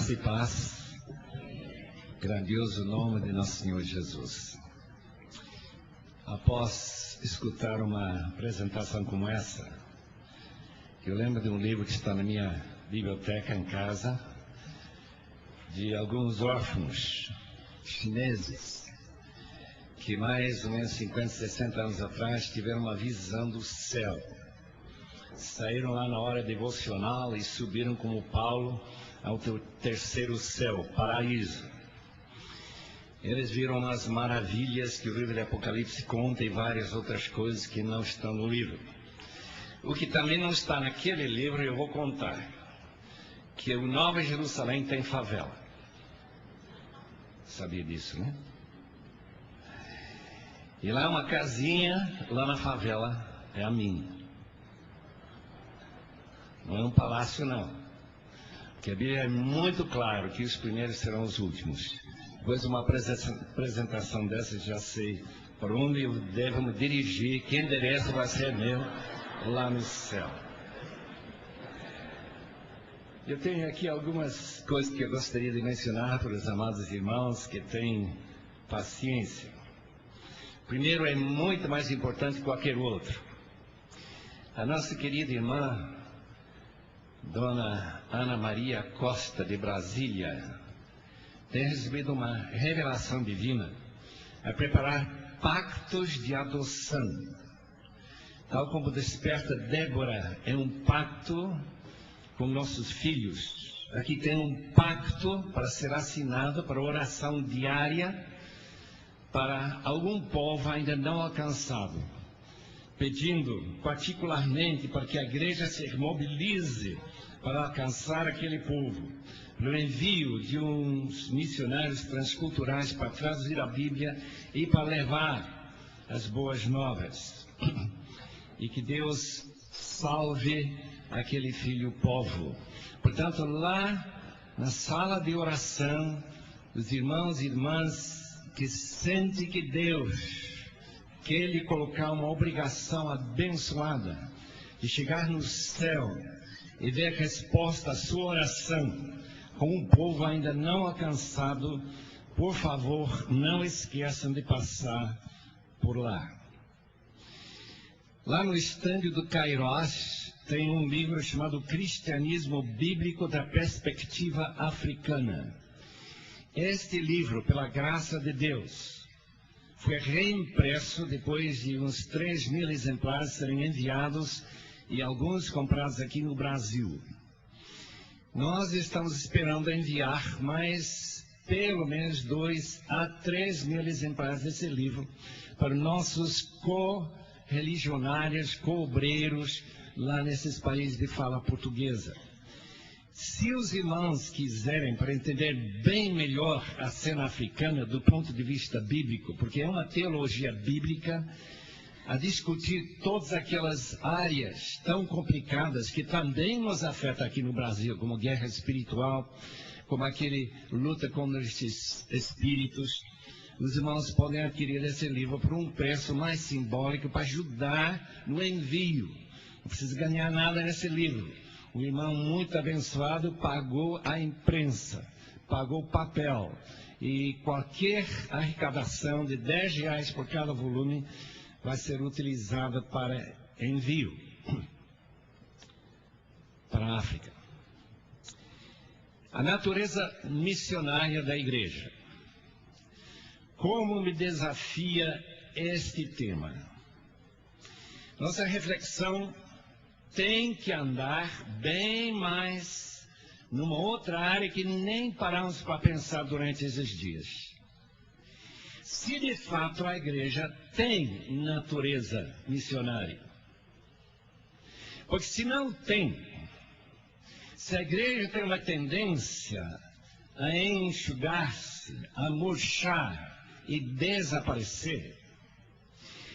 Graça e paz. Grandioso nome de nosso Senhor Jesus. Após escutar uma apresentação como essa, eu lembro de um livro que está na minha biblioteca em casa, de alguns órfãos chineses, que mais ou menos 50, 60 anos atrás tiveram uma visão do céu. Saíram lá na hora devocional e subiram como Paulo ao terceiro céu, paraíso. Eles viram as maravilhas que o livro de Apocalipse conta e várias outras coisas que não estão no livro. O que também não está naquele livro eu vou contar, que o Nova Jerusalém tem favela. Sabia disso, né? E lá uma casinha, lá na favela, é a minha. Não é um palácio, não. Porque a Bíblia é muito claro que os primeiros serão os últimos. Depois de uma apresentação dessa, já sei para onde eu devo me dirigir, que endereço vai ser meu lá no céu. Eu tenho aqui algumas coisas que eu gostaria de mencionar para os amados irmãos que têm paciência. Primeiro, é muito mais importante que qualquer outro. A nossa querida irmã, Dona Ana Maria Costa, de Brasília, tem recebido uma revelação divina a preparar pactos de adoção. Tal como Desperta Débora é um pacto com nossos filhos, aqui tem um pacto para ser assinado para oração diária para algum povo ainda não alcançado, pedindo particularmente para que a igreja se mobilize para alcançar aquele povo, no envio de uns missionários transculturais para traduzir a Bíblia e para levar as boas novas. E que Deus salve aquele filho povo. Portanto, lá na sala de oração, os irmãos e irmãs que sentem que Deus quer lhe colocar uma obrigação abençoada de chegar no céu e ver a resposta à sua oração com um povo ainda não alcançado, por favor, não esqueçam de passar por lá. Lá no estande do Kairos tem um livro chamado Cristianismo Bíblico da Perspectiva Africana. Este livro, pela graça de Deus, foi reimpresso depois de uns 3.000 exemplares serem enviados e alguns comprados aqui no Brasil. Nós estamos esperando enviar mais pelo menos 2 a 3.000 exemplares desse livro para nossos co-religionários, co-obreiros lá nesses países de fala portuguesa. Se os irmãos quiserem, para entender bem melhor a cena africana do ponto de vista bíblico, porque é uma teologia bíblica, a discutir todas aquelas áreas tão complicadas que também nos afetam aqui no Brasil, como guerra espiritual, como aquele luta contra esses espíritos, os irmãos podem adquirir esse livro por um preço mais simbólico para ajudar no envio. Não precisa ganhar nada nesse livro. Um irmão muito abençoado pagou a imprensa, pagou o papel, e qualquer arrecadação de R$10 por cada volume vai ser utilizada para envio para a África. A natureza missionária da igreja. Como me desafia este tema? Nossa reflexão tem que andar bem mais numa outra área que nem paramos para pensar durante esses dias. Se de fato a igreja tem natureza missionária. Porque se não tem, se a igreja tem uma tendência a enxugar-se, a murchar e desaparecer,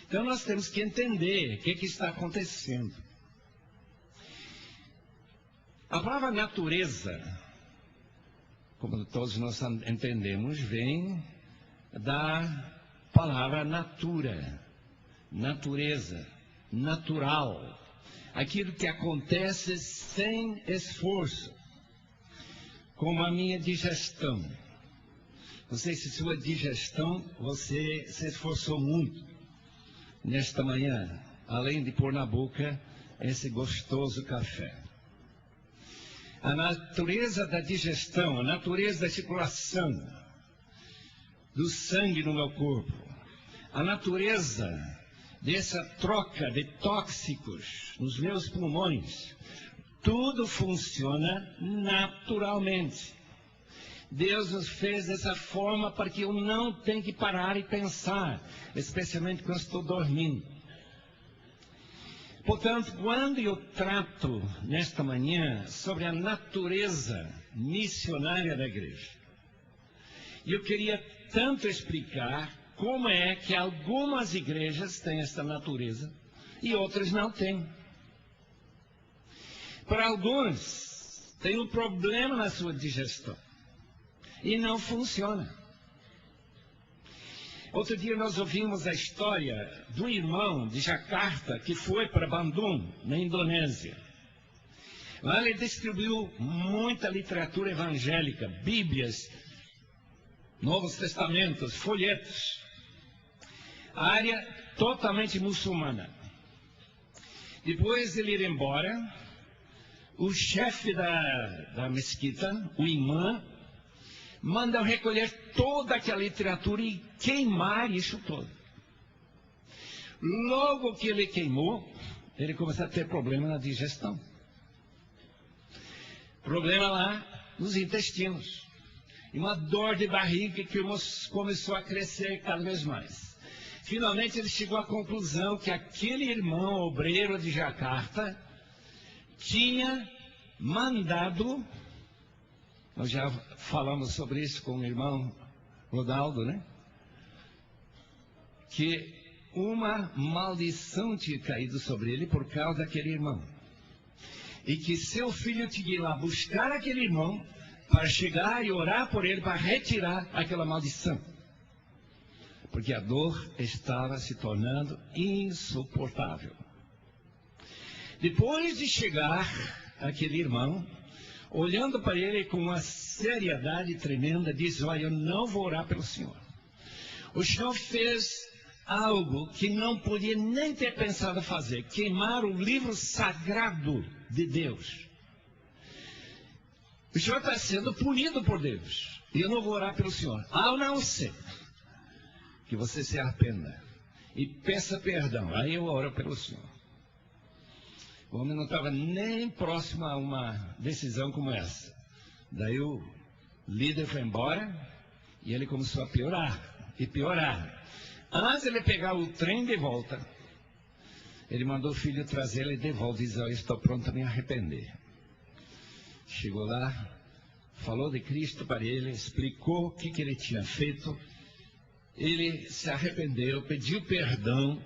então nós temos que entender o que está acontecendo. A palavra natureza, como todos nós entendemos, vem da palavra natura, natureza, natural, aquilo que acontece sem esforço. como a minha digestão. Não sei se sua digestão, você se esforçou muito nesta manhã, além de pôr na boca esse gostoso café. A natureza da digestão, a natureza da circulação do sangue no meu corpo, a natureza dessa troca de tóxicos nos meus pulmões, tudo funciona naturalmente. Deus nos fez dessa forma para que eu não tenha que parar e pensar, especialmente quando estou dormindo. Portanto, quando eu trato nesta manhã sobre a natureza missionária da igreja, eu queria tanto explicar como é que algumas igrejas têm esta natureza e outras não têm. Para alguns, tem um problema na sua digestão e não funciona. Outro dia nós ouvimos a história do irmão de Jakarta que foi para Bandung, na Indonésia. Lá ele distribuiu muita literatura evangélica, Bíblias, Novos Testamentos, folhetos. A área totalmente muçulmana. Depois de ele ir embora, o chefe da mesquita, o imã, manda recolher toda aquela literatura e queimar isso todo. Logo que ele queimou, ele começou a ter problema na digestão. Problema lá nos intestinos. E uma dor de barriga que começou a crescer cada vez mais. Finalmente ele chegou à conclusão que aquele irmão obreiro de Jakarta tinha mandado, nós já falamos sobre isso com o irmão Ronaldo, né? Que uma maldição tinha caído sobre ele por causa daquele irmão. E que seu filho tinha que ir lá buscar aquele irmão para chegar e orar por ele, para retirar aquela maldição. Porque a dor estava se tornando insuportável. Depois de chegar aquele irmão, olhando para ele com uma seriedade tremenda, diz: olha, eu não vou orar pelo senhor. O senhor fez algo que não podia nem ter pensado fazer, queimar o livro sagrado de Deus. O senhor está sendo punido por Deus. E eu não vou orar pelo senhor. Ao não ser que você se arrependa e peça perdão, aí eu oro pelo senhor. O homem não estava nem próximo a uma decisão como essa. Daí o líder foi embora e ele começou a piorar e piorar. Antes de ele pegar o trem de volta, ele mandou o filho trazer ele de volta e disse: eu estou pronto a me arrepender. Chegou lá, falou de Cristo para ele, explicou o que ele tinha feito. Ele se arrependeu, pediu perdão.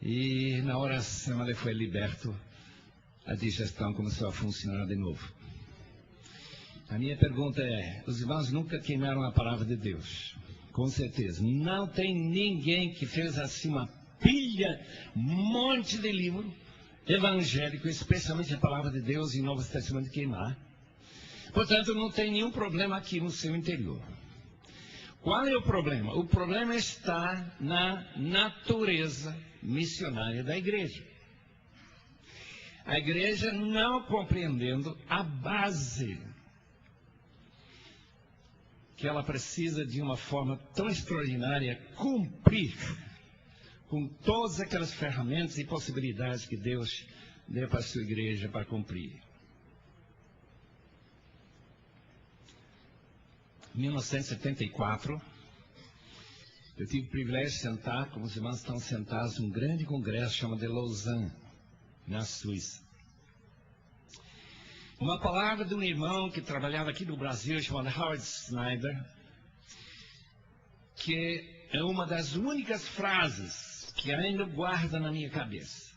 E na oração ele foi liberto. A digestão começou a funcionar de novo. A minha pergunta é: os irmãos nunca queimaram a palavra de Deus? Com certeza. Não tem ninguém que fez assim uma pilha, um monte de livro evangélico, especialmente a palavra de Deus em Novo Testamento, queimar. Portanto, não tem nenhum problema aqui no seu interior. Qual é o problema? O problema está na natureza missionária da igreja. A igreja não compreendendo a base que ela precisa de uma forma tão extraordinária cumprir com todas aquelas ferramentas e possibilidades que Deus deu para a sua igreja para cumprir. Em 1974, eu tive o privilégio de sentar, como os irmãos estão sentados, num grande congresso chamado de Lausanne, na Suíça. Uma palavra de um irmão que trabalhava aqui no Brasil, chamado Howard Snyder, que é uma das únicas frases que ainda guarda na minha cabeça.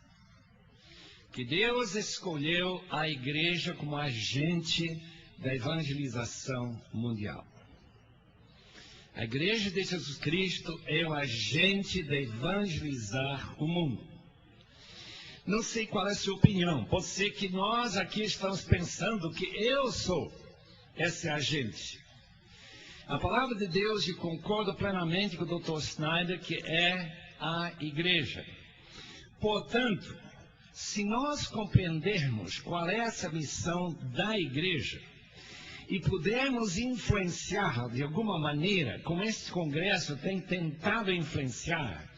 Que Deus escolheu a igreja como agente da evangelização mundial. A igreja de Jesus Cristo é o agente de evangelizar o mundo. Não sei qual é a sua opinião. Pode ser que nós aqui estamos pensando que eu sou essa é a gente. A palavra de Deus, e concordo plenamente com o Dr. Snyder, que é a igreja. Portanto, se nós compreendermos qual é essa missão da igreja e pudermos influenciar de alguma maneira, como este congresso tem tentado influenciar,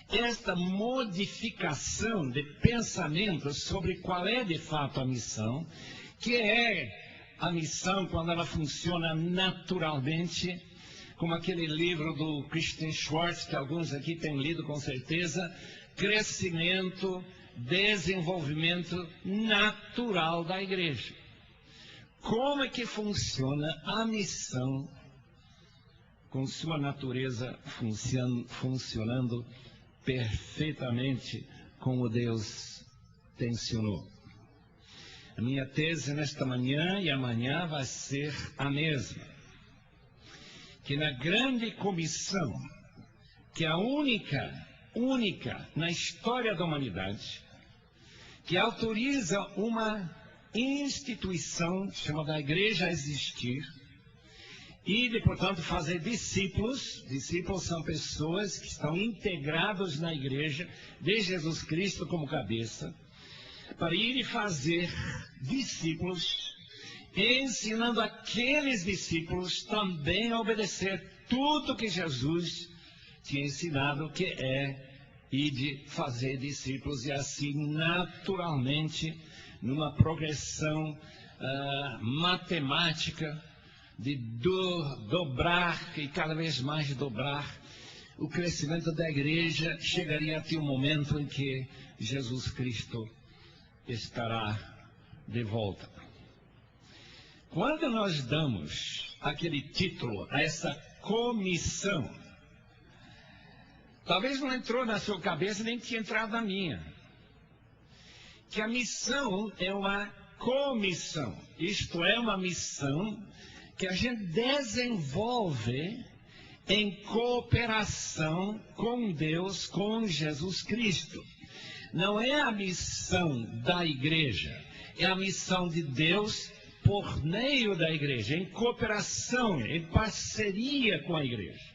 esta modificação de pensamento sobre qual é de fato a missão, que é a missão quando ela funciona naturalmente, como aquele livro do Christian Schwartz, que alguns aqui têm lido com certeza, Crescimento, Desenvolvimento Natural da Igreja. Como é que funciona a missão com sua natureza funcionando perfeitamente como Deus tensionou? A minha tese nesta manhã e amanhã vai ser a mesma. Que na grande comissão, que é a única na história da humanidade, que autoriza uma instituição chamada Igreja a existir, e de, portanto, fazer discípulos. Discípulos são pessoas que estão integrados na igreja, de Jesus Cristo como cabeça, para ir e fazer discípulos, ensinando aqueles discípulos também a obedecer tudo que Jesus tinha ensinado, que é ir de fazer discípulos, e assim naturalmente, numa progressão matemática, de dobrar e cada vez mais dobrar, o crescimento da igreja chegaria até o momento em que Jesus Cristo estará de volta. Quando nós damos aquele título a essa comissão, talvez não entrou na sua cabeça, nem tinha entrado na minha, que a missão é uma comissão, isto é, uma missão que a gente desenvolve em cooperação com Deus, com Jesus Cristo. Não é a missão da igreja, é a missão de Deus por meio da igreja, em cooperação, em parceria com a igreja.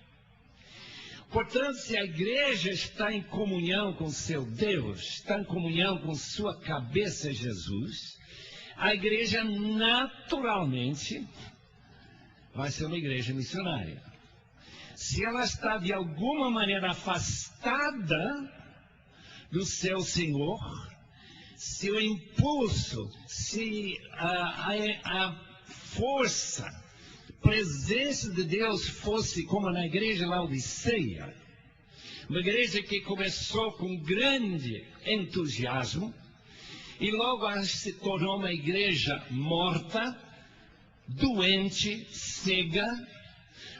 Portanto, se a igreja está em comunhão com seu Deus, está em comunhão com sua cabeça Jesus, a igreja naturalmente vai ser uma igreja missionária. Se ela está de alguma maneira afastada do seu Senhor, se o impulso, se a força, presença de Deus fosse como na igreja Laodiceia, uma igreja que começou com grande entusiasmo e logo se tornou uma igreja morta, doente, cega,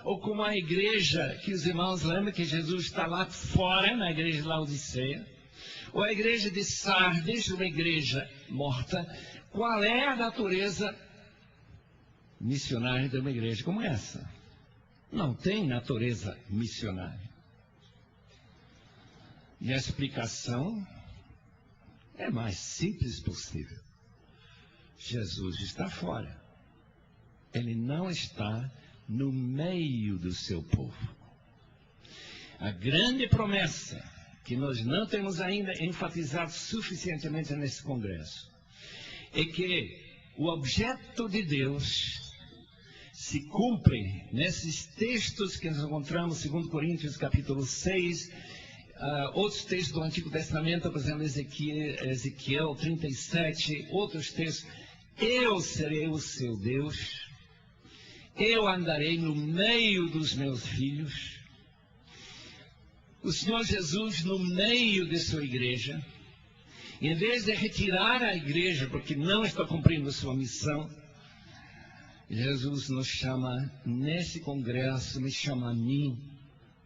ou como a igreja que os irmãos lembram que Jesus está lá fora, na igreja de Laodiceia, ou a igreja de Sardes, uma igreja morta. Qual é a natureza missionária de uma igreja como essa? Não tem natureza missionária. E a explicação é mais simples possível. Jesus está fora. Ele não está no meio do seu povo. A grande promessa que nós não temos ainda enfatizado suficientemente nesse congresso é que o objeto de Deus se cumpre nesses textos que nós encontramos, 2 Coríntios capítulo 6, outros textos do Antigo Testamento, por exemplo, Ezequiel 37, outros textos. Eu serei o seu Deus, eu andarei no meio dos meus filhos. O Senhor Jesus, no meio de sua igreja, em vez de retirar a igreja porque não está cumprindo sua missão, Jesus nos chama nesse congresso, me chama a mim.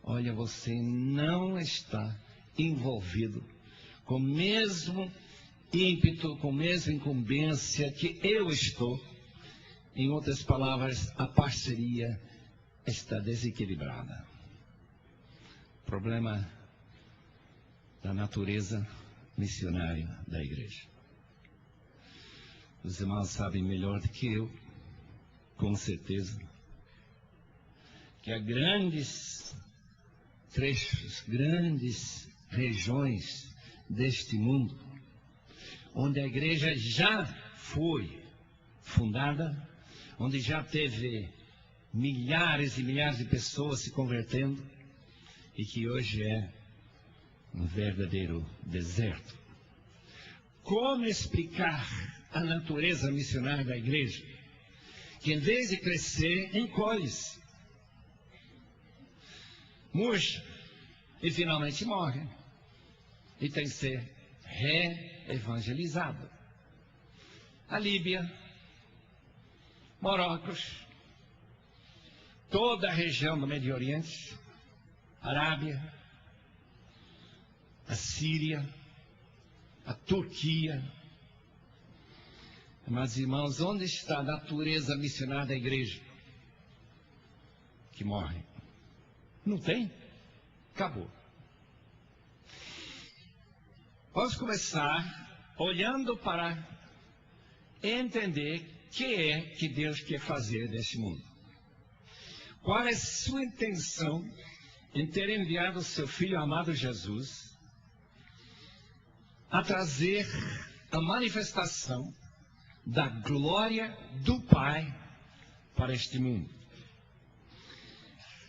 Olha, você não está envolvido com o mesmo ímpeto, com a mesma incumbência que eu estou. Em outras palavras, a parceria está desequilibrada. Problema da natureza missionária da igreja. Os irmãos sabem melhor do que eu com certeza, que há grandes trechos, grandes regiões deste mundo, onde a igreja já foi fundada, onde já teve milhares e milhares de pessoas se convertendo, e que hoje é um verdadeiro deserto. Como explicar a natureza missionária da igreja, que em vez de crescer, encolhe-se, murcha e finalmente morre, e tem que ser reevangelizada? A Líbia, Marrocos, toda a região do Médio Oriente, Arábia, a Síria, a Turquia. Mas, irmãos, onde está a natureza missionária da igreja? Que morre. Não tem? Acabou. Vamos começar olhando para entender o que é que Deus quer fazer neste mundo. Qual é a sua intenção em ter enviado o seu Filho amado Jesus a trazer a manifestação da glória do Pai para este mundo?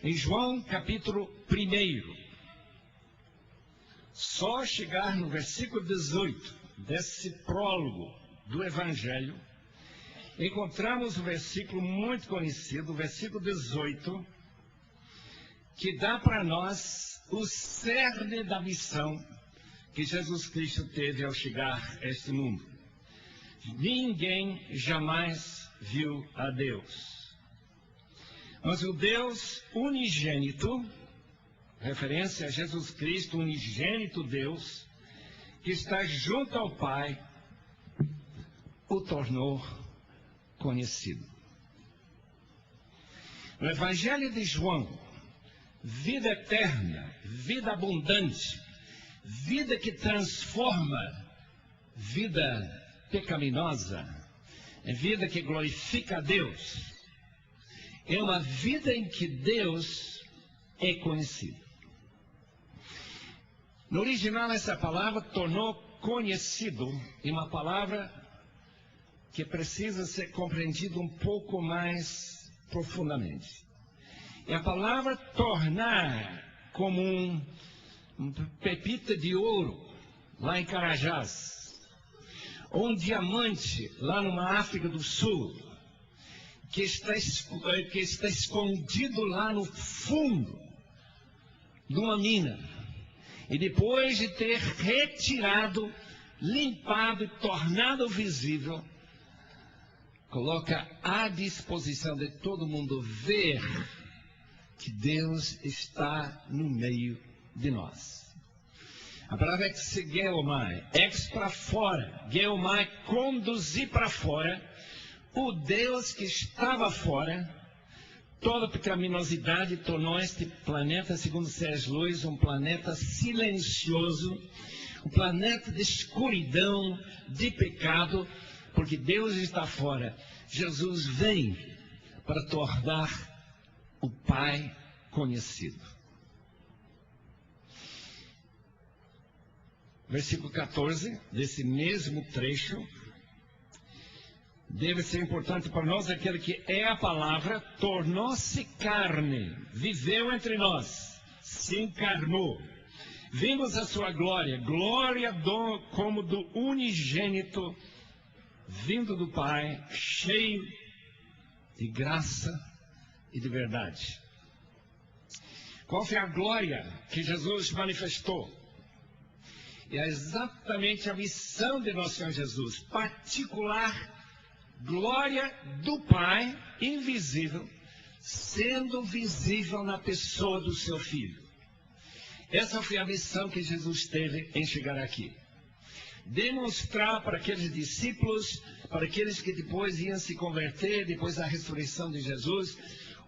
Em João capítulo 1, só chegar no versículo 18 desse prólogo do Evangelho, encontramos um versículo muito conhecido, o versículo 18, que dá para nós o cerne da missão que Jesus Cristo teve ao chegar a este mundo. Ninguém jamais viu a Deus. Mas o Deus unigênito, referência a Jesus Cristo, unigênito Deus, que está junto ao Pai, o tornou conhecido. No Evangelho de João, vida eterna, vida abundante, vida que transforma, vida pecaminosa, vida que glorifica a Deus, é uma vida em que Deus é conhecido. No original, essa palavra tornou conhecido, é uma palavra que precisa ser compreendida um pouco mais profundamente. É a palavra tornar, como um pepita de ouro lá em Carajás, ou um diamante lá numa África do Sul, que está escondido lá no fundo de uma mina, e depois de ter retirado, limpado e tornado visível, coloca à disposição de todo mundo ver que Deus está no meio de nós. A palavra exegeomai, ex para fora, geomai, conduzir para fora, o Deus que estava fora, toda pecaminosidade tornou este planeta, segundo C.S. Lewis, um planeta silencioso, um planeta de escuridão, de pecado, porque Deus está fora. Jesus vem para tornar o Pai conhecido. Versículo 14, desse mesmo trecho, deve ser importante para nós: aquele que é a palavra tornou-se carne, viveu entre nós, se encarnou. Vimos a sua glória, como do unigênito, vindo do Pai, cheio de graça e de verdade. Qual foi a glória que Jesus manifestou? É exatamente a missão de nosso Senhor Jesus, particular glória do Pai, invisível, sendo visível na pessoa do seu Filho. Essa foi a missão que Jesus teve em chegar aqui. Demonstrar para aqueles discípulos, para aqueles que depois iam se converter, depois da ressurreição de Jesus,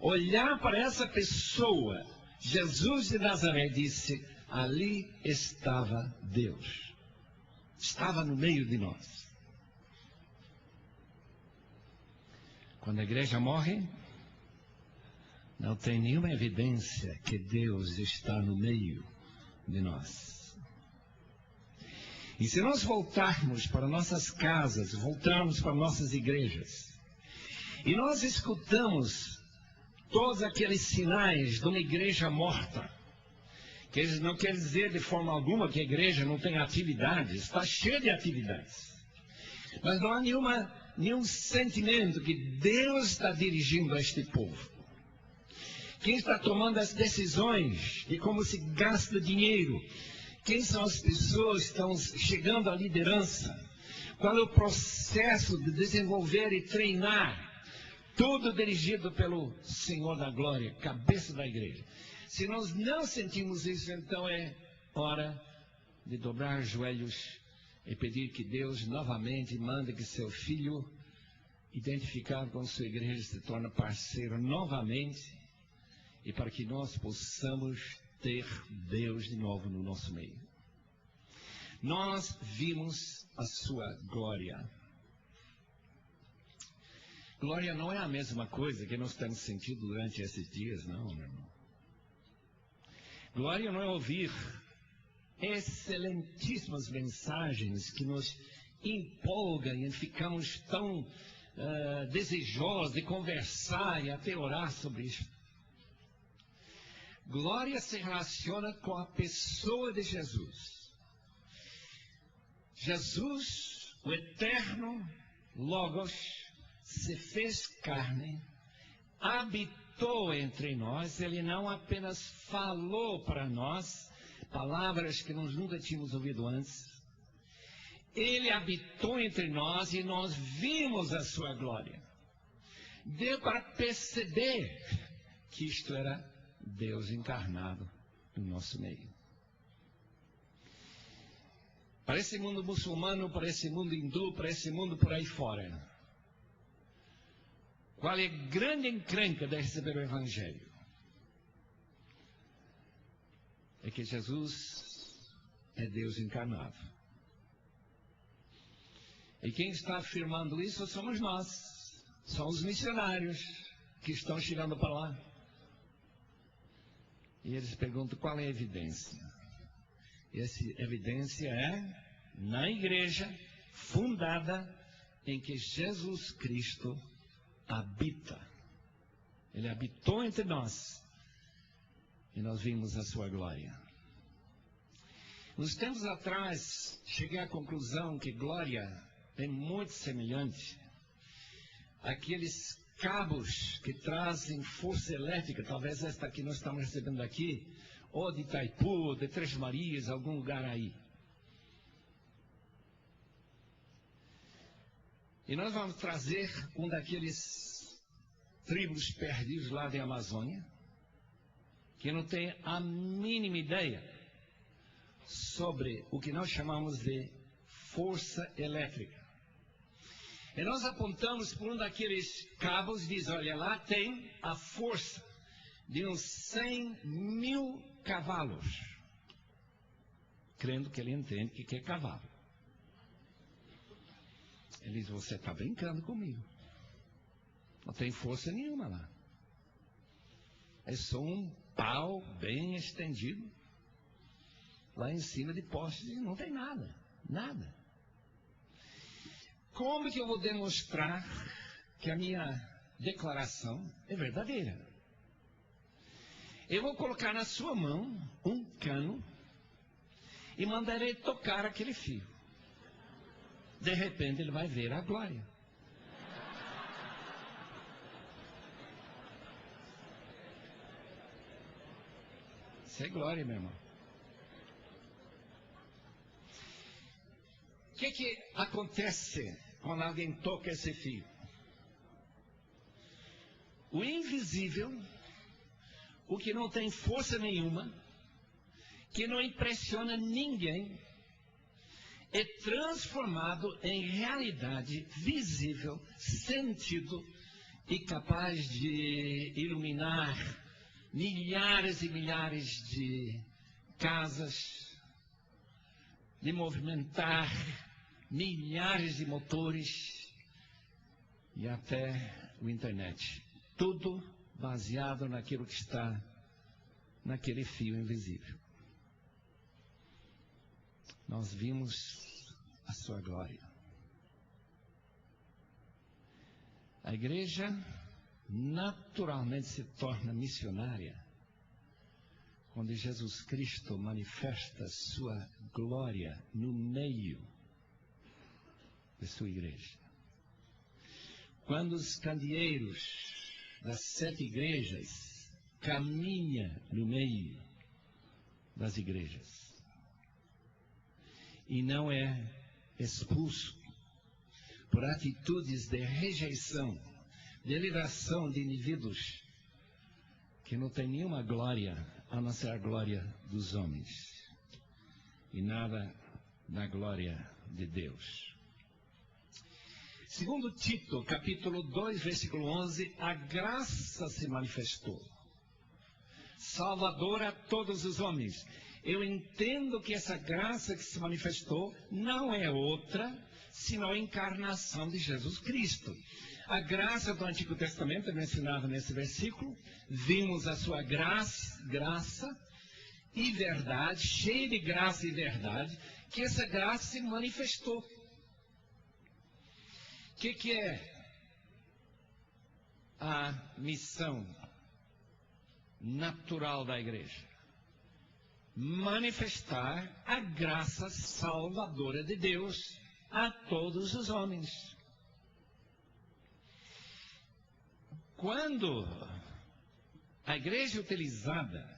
olhar para essa pessoa, Jesus de Nazaré, disse: ali estava Deus. Estava no meio de nós. Quando a igreja morre, não tem nenhuma evidência que Deus está no meio de nós. E se nós voltarmos para nossas casas, voltarmos para nossas igrejas, e nós escutamos todos aqueles sinais de uma igreja morta, que eles não querem dizer de forma alguma que a igreja não tem atividades, está cheia de atividades. Mas não há nenhum sentimento que Deus está dirigindo a este povo. Quem está tomando as decisões de como se gasta dinheiro? Quem são as pessoas que estão chegando à liderança? Qual é o processo de desenvolver e treinar? Tudo dirigido pelo Senhor da Glória, cabeça da igreja. Se nós não sentimos isso, então é hora de dobrar os joelhos e pedir que Deus novamente mande que seu filho, identificado com sua igreja, se torne parceiro novamente, e para que nós possamos ter Deus de novo no nosso meio. Nós vimos a sua glória. Glória não é a mesma coisa que nós temos sentido durante esses dias, não, meu irmão. Glória não é ouvir excelentíssimas mensagens que nos empolgam e ficamos tão desejosos de conversar e até orar sobre isso. Glória se relaciona com a pessoa de Jesus. Jesus, o eterno Logos, se fez carne, habitou entre nós. Ele não apenas falou para nós palavras que nós nunca tínhamos ouvido antes. Ele habitou entre nós e nós vimos a sua glória. Deu para perceber que isto era Deus encarnado no nosso meio. Para esse mundo muçulmano, para esse mundo hindu, para esse mundo por aí fora, qual é a grande encrenca de receber o Evangelho? É que Jesus é Deus encarnado. E quem está afirmando isso somos nós. São os missionários que estão chegando para lá. E eles perguntam qual é a evidência. E essa evidência é na igreja fundada em que Jesus Cristo habita. Ele habitou entre nós e nós vimos a sua glória. Uns tempos atrás, cheguei à conclusão que glória é muito semelhante àqueles cabos que trazem força elétrica, talvez esta que nós estamos recebendo aqui, ou de Itaipu, de Três Marias, algum lugar aí. E nós vamos trazer um daqueles tribos perdidos lá da Amazônia, que não tem a mínima ideia sobre o que nós chamamos de força elétrica. E nós apontamos por um daqueles cabos e diz, olha, lá tem a força de uns 100.000 cavalos. Crendo que ele entende o que é cavalo. Ele diz, você está brincando comigo. Não tem força nenhuma lá. É só um pau bem estendido lá em cima de postes e não tem nada. Nada. Como que eu vou demonstrar que a minha declaração é verdadeira? Eu vou colocar na sua mão um cano e mandarei tocar aquele fio. De repente ele vai ver a glória. Isso é glória, meu irmão. O que acontece quando alguém toca esse fio? O invisível, o que não tem força nenhuma, que não impressiona ninguém, é transformado em realidade visível, sentido e capaz de iluminar milhares e milhares de casas, de movimentar milhares de motores e até o internet. Tudo baseado naquilo que está naquele fio invisível. Nós vimos a sua glória. A igreja naturalmente se torna missionária quando Jesus Cristo manifesta sua glória no meio de sua igreja. Quando os candeeiros das 7 igrejas caminham no meio das igrejas e não é expulso por atitudes de rejeição, de elevação de indivíduos que não têm nenhuma glória a não ser a glória dos homens e nada da glória de Deus. Segundo Tito, capítulo 2, versículo 11, a graça se manifestou, salvadora a todos os homens. Eu entendo que essa graça que se manifestou não é outra, senão a encarnação de Jesus Cristo. A graça do Antigo Testamento é mencionada nesse versículo. Vimos a sua graça e verdade, cheia de graça e verdade, que essa graça se manifestou. O que é a missão natural da igreja? Manifestar a graça salvadora de Deus a todos os homens. Quando a igreja é utilizada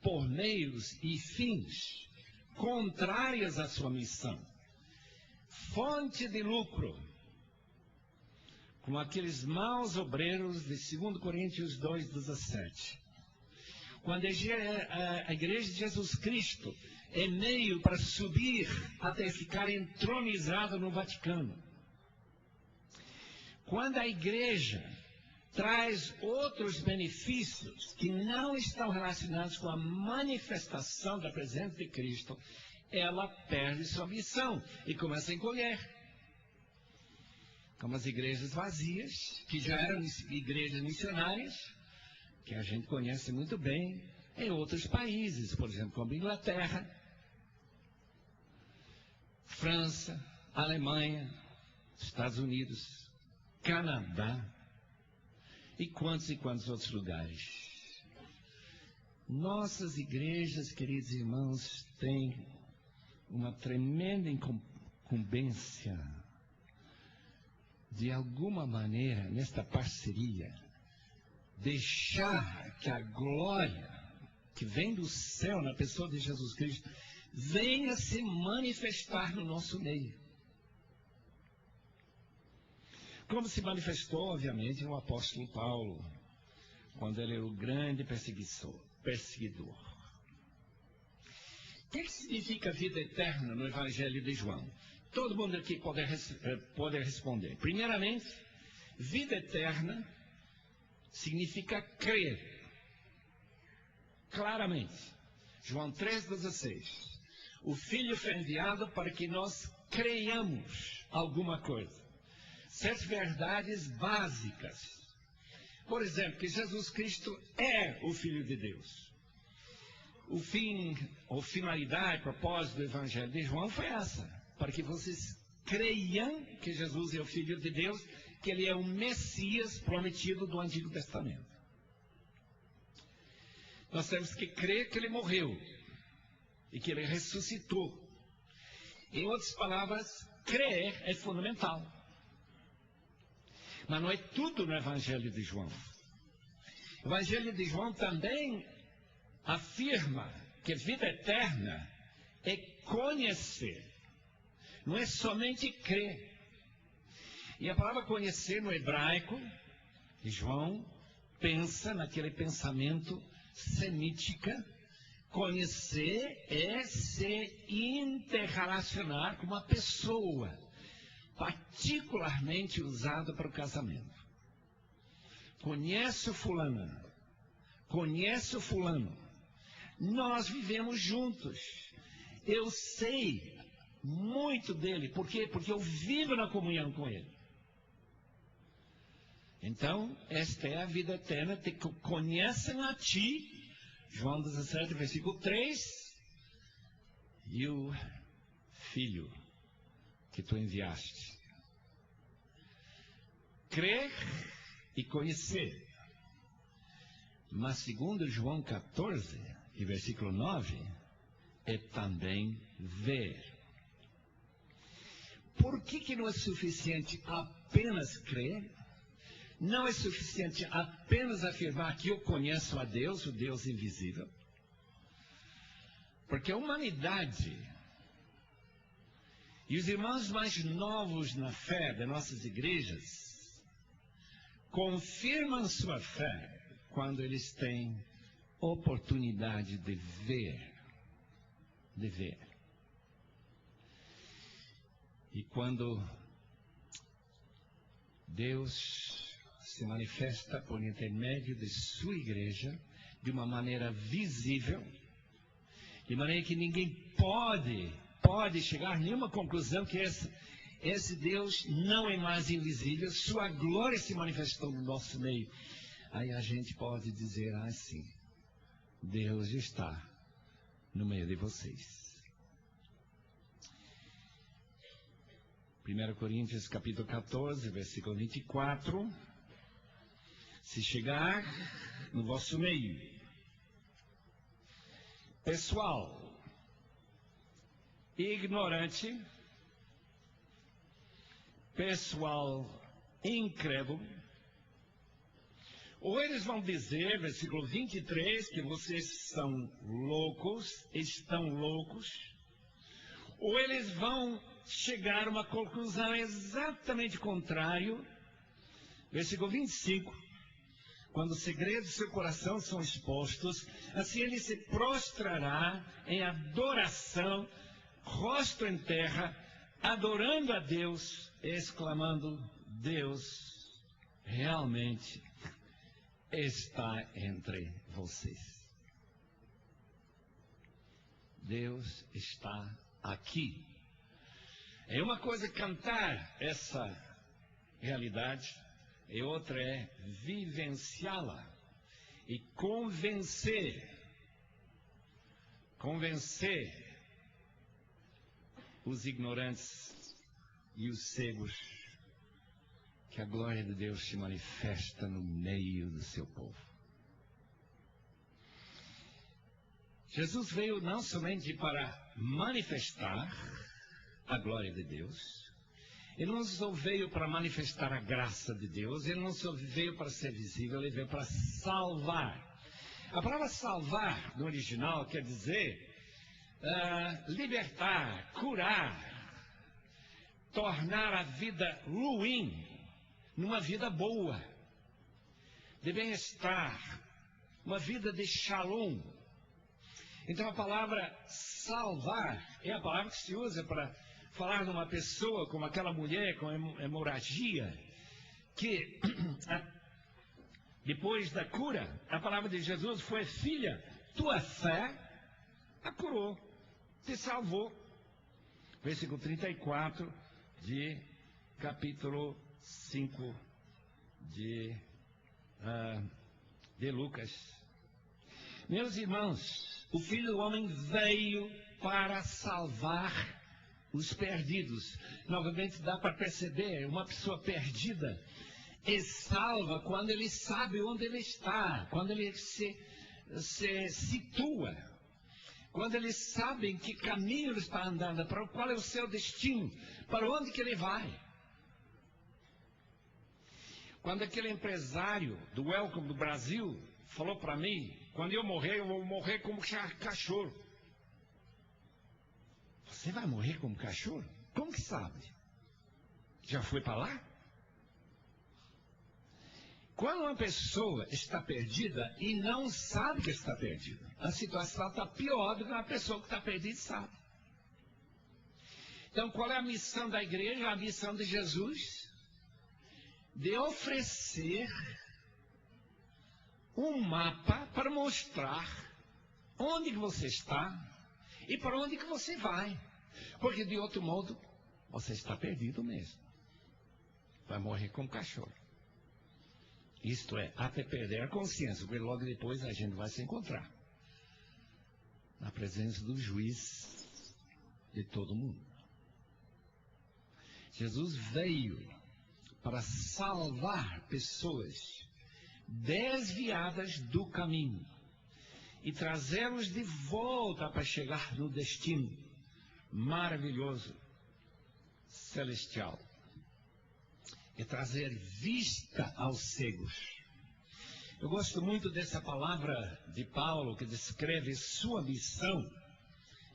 por meios e fins contrários à sua missão, fonte de lucro, como aqueles maus obreiros de 2 Coríntios 2,17. Quando a igreja de Jesus Cristo é meio para subir até ficar entronizada no Vaticano. Quando a igreja traz outros benefícios que não estão relacionados com a manifestação da presença de Cristo, ela perde sua missão e começa a encolher. Como as igrejas vazias, que já eram igrejas missionárias, que a gente conhece muito bem em outros países, por exemplo, como Inglaterra, França, Alemanha, Estados Unidos, Canadá e quantos outros lugares. Nossas igrejas, queridos irmãos, têm uma tremenda incumbência de alguma maneira, nesta parceria, deixar que a glória que vem do céu na pessoa de Jesus Cristo venha se manifestar no nosso meio. Como se manifestou, obviamente, o apóstolo Paulo, quando ele era o grande perseguidor. O que significa vida eterna no Evangelho de João? Todo mundo aqui pode responder. Primeiramente, vida eterna significa crer. Claramente. João 3,16. O Filho foi enviado para que nós creiamos alguma coisa. Certas verdades básicas. Por exemplo, que Jesus Cristo é o Filho de Deus. O fim, ou finalidade, propósito do Evangelho de João foi essa. Para que vocês creiam que Jesus é o Filho de Deus, que Ele é o Messias prometido do Antigo Testamento. Nós temos que crer que Ele morreu e que Ele ressuscitou. Em outras palavras, crer é fundamental. Mas não é tudo no Evangelho de João. O Evangelho de João também afirma que vida eterna é conhecer. Não é somente crer. E a palavra conhecer no hebraico, João pensa naquele pensamento semítica. Conhecer é se interrelacionar com uma pessoa, particularmente usado para o casamento. Conhece o fulano, conhece o fulano. Nós vivemos juntos. Eu sei muito dele. Por quê? Porque eu vivo na comunhão com ele. Então, esta é a vida eterna, que conhecem a ti, João 17, versículo 3, e o Filho que tu enviaste. Crer e conhecer. Mas segundo João 14, e versículo 9, é também ver. Por que não é suficiente apenas crer? Não é suficiente apenas afirmar que eu conheço a Deus, o Deus invisível? Porque a humanidade e os irmãos mais novos na fé das nossas igrejas confirmam sua fé quando eles têm oportunidade de ver. De ver. E quando Deus se manifesta por intermédio de sua igreja de uma maneira visível, de maneira que ninguém pode chegar a nenhuma conclusão que esse Deus não é mais invisível, sua glória se manifestou no nosso meio. Aí a gente pode dizer assim: Deus está no meio de vocês. 1 Coríntios capítulo 14, versículo 24. Se chegar no vosso meio pessoal ignorante, pessoal incrédulo, ou eles vão dizer, versículo 23, que vocês são loucos, estão loucos, ou eles vão chegar a uma conclusão exatamente contrária, versículo 25, quando os segredos do seu coração são expostos, assim ele se prostrará em adoração, rosto em terra, adorando a Deus, exclamando: Deus realmente está entre vocês. Deus está aqui. É uma coisa cantar essa realidade, e outra é vivenciá-la e convencer os ignorantes e os cegos que a glória de Deus se manifesta no meio do seu povo. Jesus veio não somente para manifestar a glória de Deus, ele não só veio para manifestar a graça de Deus, ele não só veio para ser visível, ele veio para salvar. A palavra salvar, no original, quer dizer libertar, curar, tornar a vida ruim numa vida boa, de bem-estar, uma vida de shalom. Então a palavra salvar é a palavra que se usa para falar numa pessoa como aquela mulher com hemorragia, que depois da cura, a palavra de Jesus foi: filha, tua fé a curou, te salvou. Versículo 34 de capítulo 5 de Lucas. Meus irmãos, o Filho do Homem veio para salvar os perdidos. Novamente dá para perceber, uma pessoa perdida é salva quando ele sabe onde ele está, quando ele se situa, quando ele sabe em que caminho ele está andando, para qual é o seu destino, para onde que ele vai. Quando aquele empresário do Welcome do Brasil falou para mim: quando eu morrer, eu vou morrer como cachorro. Você vai morrer como cachorro? Como que sabe? Já foi para lá? Quando uma pessoa está perdida e não sabe que está perdida, a situação está pior do que uma pessoa que está perdida e sabe. Então, qual é a missão da igreja? A missão de Jesus? De oferecer um mapa para mostrar onde que você está e para onde que você vai. Porque de outro modo, você está perdido mesmo. Vai morrer como cachorro. Isto é, até perder a consciência, porque logo depois a gente vai se encontrar na presença do juiz de todo mundo. Jesus veio para salvar pessoas desviadas do caminho e trazê-los de volta para chegar no destino maravilhoso, celestial. E trazer vista aos cegos. Eu gosto muito dessa palavra de Paulo, que descreve sua missão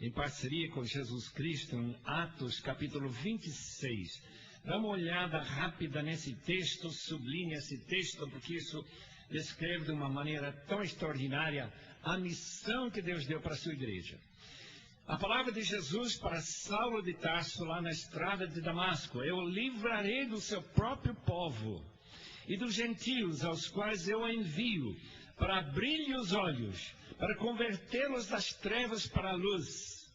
em parceria com Jesus Cristo, em Atos capítulo 26. Dá uma olhada rápida nesse texto, sublinha esse texto, porque isso descreve de uma maneira tão extraordinária a missão que Deus deu para a sua igreja. A palavra de Jesus para Saulo de Tarso, lá na estrada de Damasco: eu o livrarei do seu próprio povo e dos gentios aos quais eu envio, para abrir-lhe os olhos, para convertê-los das trevas para a luz,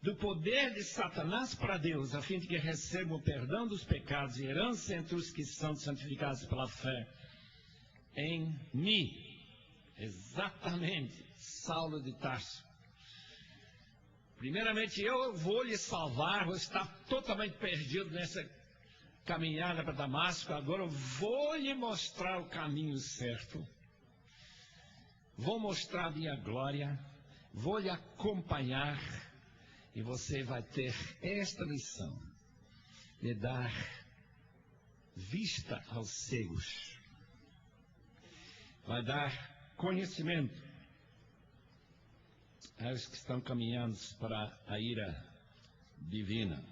do poder de Satanás para Deus, a fim de que recebam o perdão dos pecados e herança entre os que são santificados pela fé em mim. Exatamente, Saulo de Tarso. Primeiramente, eu vou lhe salvar, vou estar totalmente perdido nessa caminhada para Damasco. Agora eu vou lhe mostrar o caminho certo. Vou mostrar a minha glória, vou lhe acompanhar e você vai ter esta missão de dar vista aos cegos. Vai dar conhecimento aos que estão caminhando para a ira divina.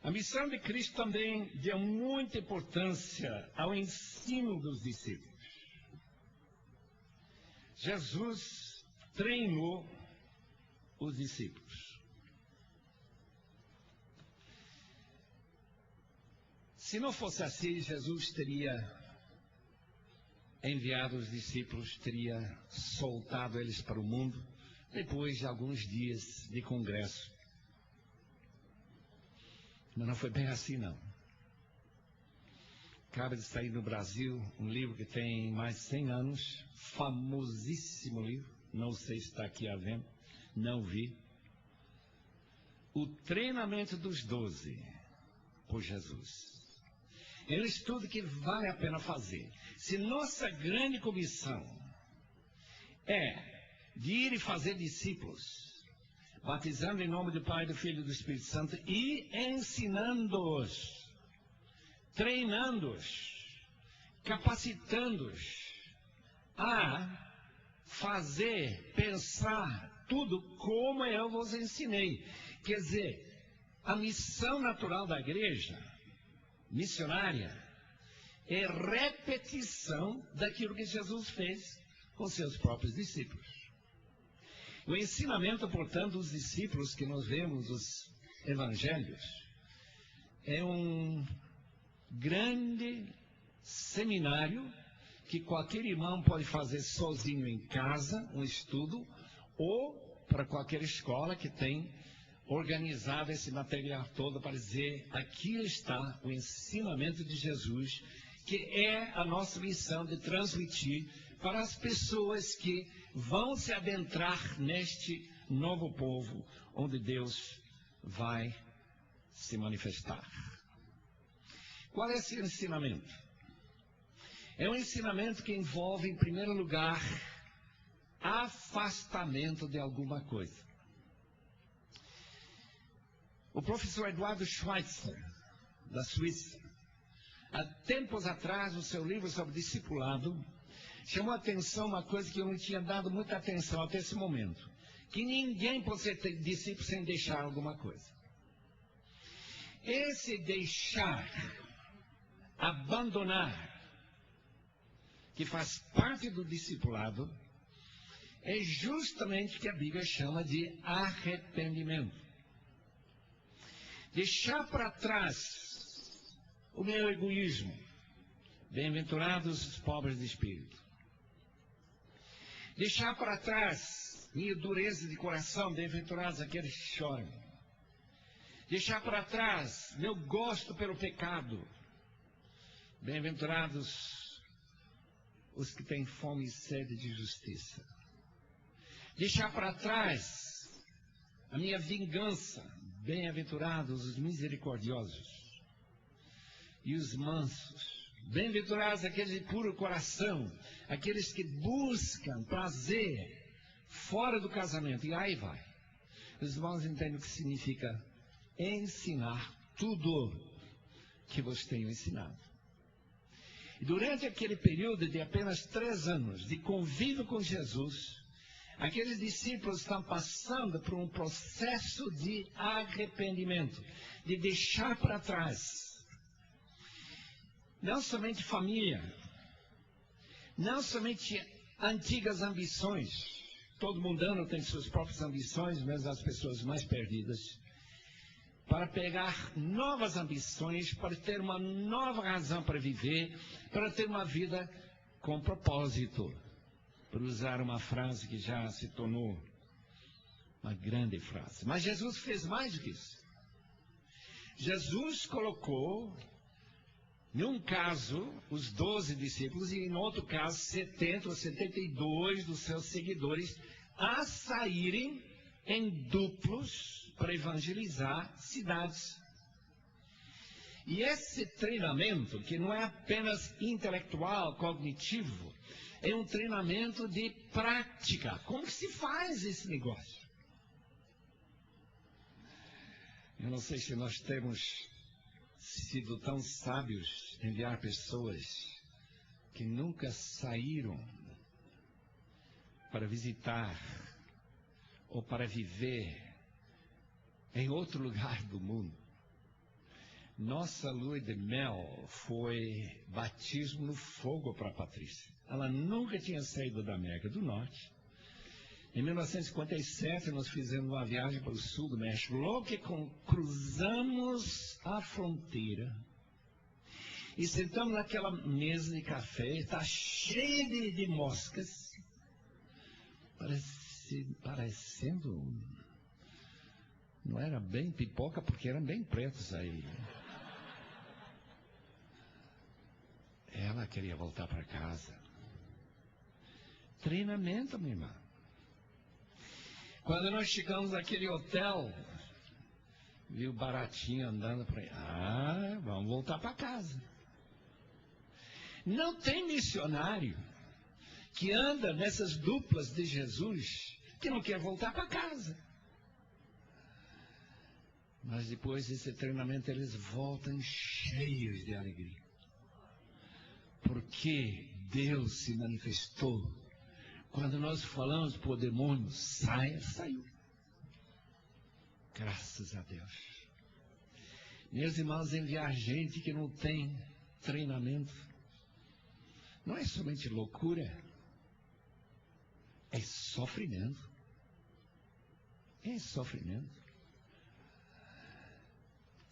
A missão de Cristo também deu muita importância ao ensino dos discípulos. Jesus treinou os discípulos. Se não fosse assim, Jesus teria enviado os discípulos, teria soltado eles para o mundo, depois de alguns dias de congresso. Mas não foi bem assim, não. Acaba de sair no Brasil um livro que tem mais de 100 anos, famosíssimo livro, não sei se está aqui à venda, não vi. O Treinamento dos 12, por Jesus. É um estudo que vale a pena fazer. Se nossa grande comissão é de ir e fazer discípulos, batizando em nome do Pai, do Filho e do Espírito Santo e ensinando-os, treinando-os, capacitando-os a fazer, pensar tudo como eu vos ensinei. Quer dizer, a missão natural da igreja missionária é repetição daquilo que Jesus fez com seus próprios discípulos. O ensinamento, portanto, dos discípulos que nós vemos nos evangelhos é um grande seminário que qualquer irmão pode fazer sozinho em casa, um estudo, ou para qualquer escola que tem organizado esse material todo para dizer: aqui está o ensinamento de Jesus, que é a nossa missão de transmitir para as pessoas que vão se adentrar neste novo povo, onde Deus vai se manifestar. Qual é esse ensinamento? É um ensinamento que envolve, em primeiro lugar, afastamento de alguma coisa. O professor Eduardo Schweitzer, da Suíça, há tempos atrás, no seu livro sobre discipulado, chamou a atenção uma coisa que eu não tinha dado muita atenção até esse momento: que ninguém pode ser discípulo sem deixar alguma coisa. Esse deixar, abandonar, que faz parte do discipulado, é justamente o que a Bíblia chama de arrependimento. Deixar para trás o meu egoísmo. Bem-aventurados os pobres de espírito. Deixar para trás minha dureza de coração. Bem-aventurados aqueles que choram. Deixar para trás meu gosto pelo pecado. Bem-aventurados os que têm fome e sede de justiça. Deixar para trás a minha vingança. Bem-aventurados os misericordiosos e os mansos. Bem-aventurados aqueles de puro coração, aqueles que buscam prazer fora do casamento. E aí vai. Os irmãos entendem o que significa ensinar tudo que vos tenho ensinado. E durante aquele período de apenas 3 anos de convívio com Jesus, aqueles discípulos estão passando por um processo de arrependimento, de deixar para trás não somente família, não somente antigas ambições. Todo mundano tem suas próprias ambições, mesmo as pessoas mais perdidas, para pegar novas ambições, para ter uma nova razão para viver, para ter uma vida com propósito. Por usar uma frase que já se tornou uma grande frase. Mas Jesus fez mais do que isso. Jesus colocou, num caso, os 12 discípulos e, em outro caso, 70 ou 72 dos seus seguidores a saírem em duplos para evangelizar cidades. E esse treinamento, que não é apenas intelectual, cognitivo, é um treinamento de prática. Como que se faz esse negócio? Eu não sei se nós temos sido tão sábios em enviar pessoas que nunca saíram para visitar ou para viver em outro lugar do mundo. Nossa lua de mel foi batismo no fogo para a Patrícia. Ela nunca tinha saído da América do Norte. Em 1957, nós fizemos uma viagem para o sul do México. Logo que cruzamos a fronteira e sentamos naquela mesa de café, está cheia de moscas, parecendo, não era bem pipoca, porque eram bem pretos aí. Ela queria voltar para casa. Treinamento, minha irmã. Quando nós chegamos naquele hotel, viu baratinho andando por aí. Ah, vamos voltar para casa. Não tem missionário que anda nessas duplas de Jesus que não quer voltar para casa. Mas depois desse treinamento eles voltam cheios de alegria. Porque Deus se manifestou. Quando nós falamos para o demônio, saia, saiu. Graças a Deus. Meus irmãos, enviar gente que não tem treinamento não é somente loucura, é sofrimento. É sofrimento.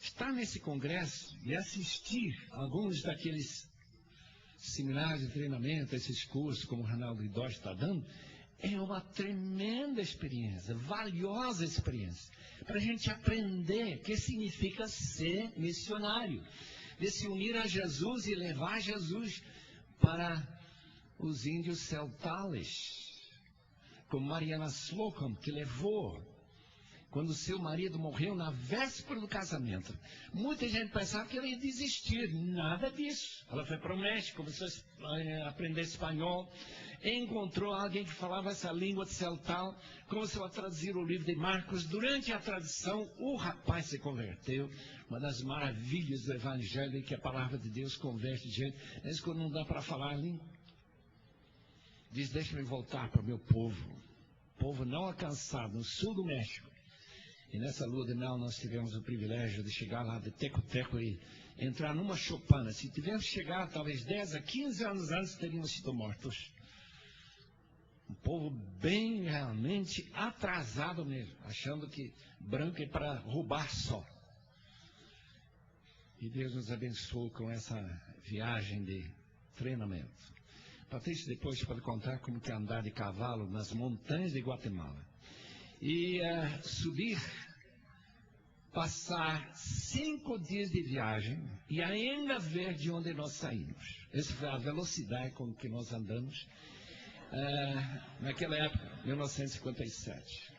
Estar nesse congresso e assistir alguns daqueles seminários de treinamento, esses cursos, como o Ronaldo Idós está dando, é uma tremenda experiência, valiosa experiência, para a gente aprender o que significa ser missionário, de se unir a Jesus e levar Jesus para os índios celtales, como Mariana Slocum, que levou quando seu marido morreu na véspera do casamento. Muita gente pensava que ela ia desistir. Nada disso. Ela foi para o México, começou a aprender espanhol, encontrou alguém que falava essa língua de celtal, começou a traduzir o livro de Marcos. Durante a tradução, o rapaz se converteu. Uma das maravilhas do evangelho é que a palavra de Deus converte gente, mesmo quando não dá para falar a língua. Diz, deixa-me voltar para o meu povo. Povo não alcançado, no sul do México. E nessa lua de mel nós tivemos o privilégio de chegar lá de teco-teco e entrar numa choupana. Se tivéssemos chegado talvez 10 a 15 anos antes, teríamos sido mortos. Um povo bem realmente atrasado mesmo, achando que branco é para roubar só. E Deus nos abençoou com essa viagem de treinamento. Patrícia depois pode contar como que é andar de cavalo nas montanhas de Guatemala. E subir passar 5 dias de viagem e ainda ver de onde nós saímos. Essa foi a velocidade com que nós andamos naquela época, 1957.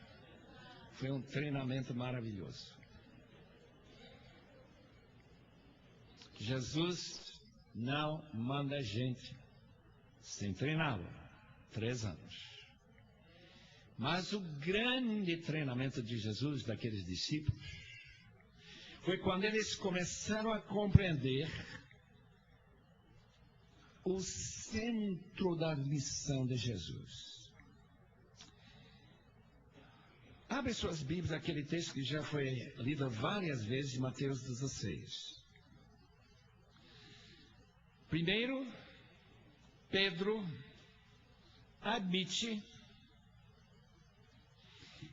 Foi um treinamento maravilhoso. Jesus não manda gente sem treiná-lo. 3 anos. Mas o grande treinamento de Jesus, daqueles discípulos, foi quando eles começaram a compreender o centro da missão de Jesus. Abre suas Bíblias, aquele texto que já foi lido várias vezes, em Mateus 16. Primeiro, Pedro admite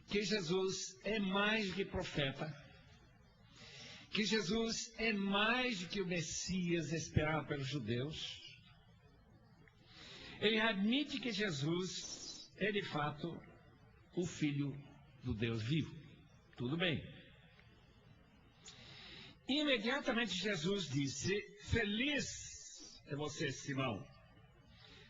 que Jesus é mais do que profeta, que Jesus é mais do que o Messias esperado pelos judeus. Ele admite que Jesus é de fato o Filho do Deus vivo. Tudo bem. Imediatamente Jesus disse: feliz é você, Simão,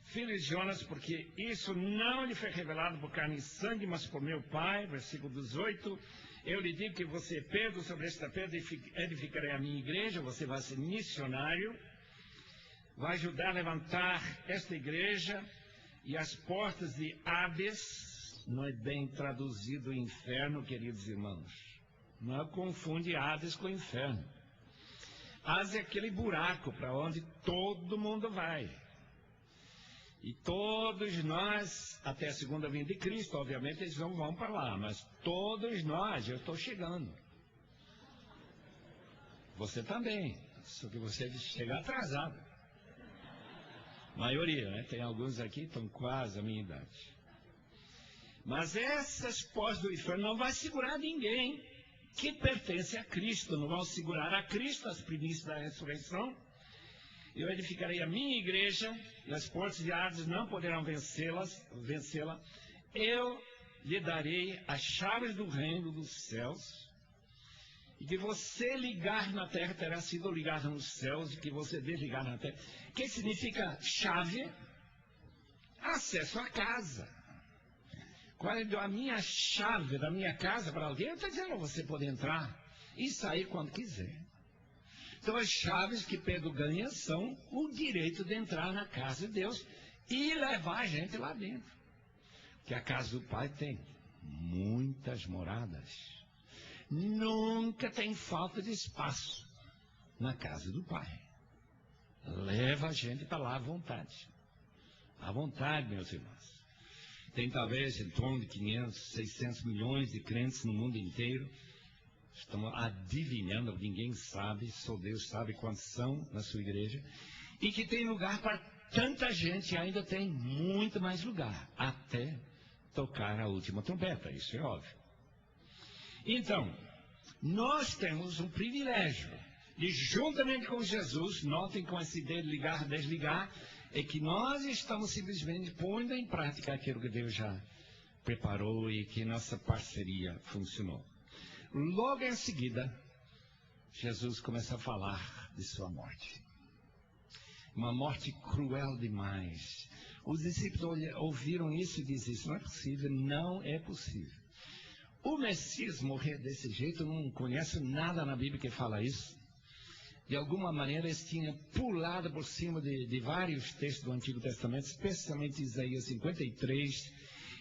filho de Jonas, porque isso não lhe foi revelado por carne e sangue, mas por meu Pai. Versículo 18. Eu lhe digo que você é Pedro, sobre esta pedra edificarei a minha igreja. Você vai ser missionário, vai ajudar a levantar esta igreja, e as portas de Hades, não é bem traduzido inferno, queridos irmãos. Não confunde Hades com inferno. Hades é aquele buraco para onde todo mundo vai. E todos nós, até a segunda vinda de Cristo, obviamente eles não vão para lá, mas todos nós, eu estou chegando. Você também, só que você chega atrasado. Maioria, né? Tem alguns aqui que estão quase a minha idade. Mas essas portas do inferno não vão segurar ninguém que pertence a Cristo, não vão segurar a Cristo, as primícias da ressurreição. Eu edificarei a minha igreja, e as portas de Hades não poderão vencê-la. Eu lhe darei as chaves do reino dos céus, e que você ligar na terra terá sido ligado nos céus, e que você desligar na terra. O que significa chave? Acesso à casa. Qual é a minha chave da minha casa para alguém? Eu estou dizendo a você poder entrar e sair quando quiser. Então as chaves que Pedro ganha são o direito de entrar na casa de Deus e levar a gente lá dentro. Porque a casa do Pai tem muitas moradas. Nunca tem falta de espaço na casa do Pai. Leva a gente para lá à vontade. À vontade, meus irmãos. Tem talvez em torno de 500, 600 milhões de crentes no mundo inteiro. Estamos adivinhando, ninguém sabe, só Deus sabe quantos são na sua igreja. E que tem lugar para tanta gente, ainda tem muito mais lugar, até tocar a última trombeta, isso é óbvio. Então, nós temos um privilégio de, juntamente com Jesus, notem com esse ideia de ligar, desligar, é que nós estamos simplesmente pondo em prática aquilo que Deus já preparou e que nossa parceria funcionou. Logo em seguida, Jesus começa a falar de sua morte. Uma morte cruel demais. Os discípulos ouviram isso e disseram: isso não é possível, não é possível. O Messias morrer desse jeito, não conhece nada na Bíblia que fala isso. De alguma maneira, eles tinham pulado por cima de vários textos do Antigo Testamento, especialmente Isaías 53,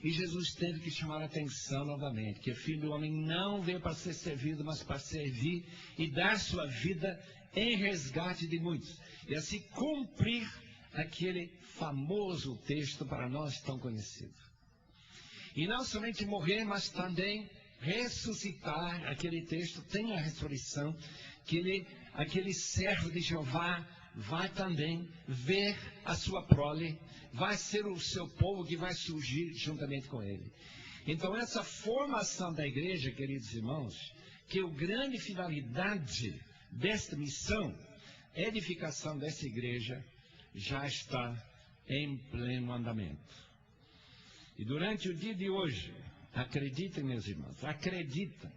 e Jesus teve que chamar a atenção novamente, que o Filho do Homem não veio para ser servido, mas para servir e dar sua vida em resgate de muitos. E assim cumprir aquele famoso texto para nós tão conhecido. E não somente morrer, mas também ressuscitar. Aquele texto tem a ressurreição, que aquele servo de Jeová vai também ver a sua prole, vai ser o seu povo que vai surgir juntamente com ele. Então essa formação da igreja, queridos irmãos, que a grande finalidade desta missão, edificação dessa igreja, já está em pleno andamento. E durante o dia de hoje, acreditem, meus irmãos, acreditem,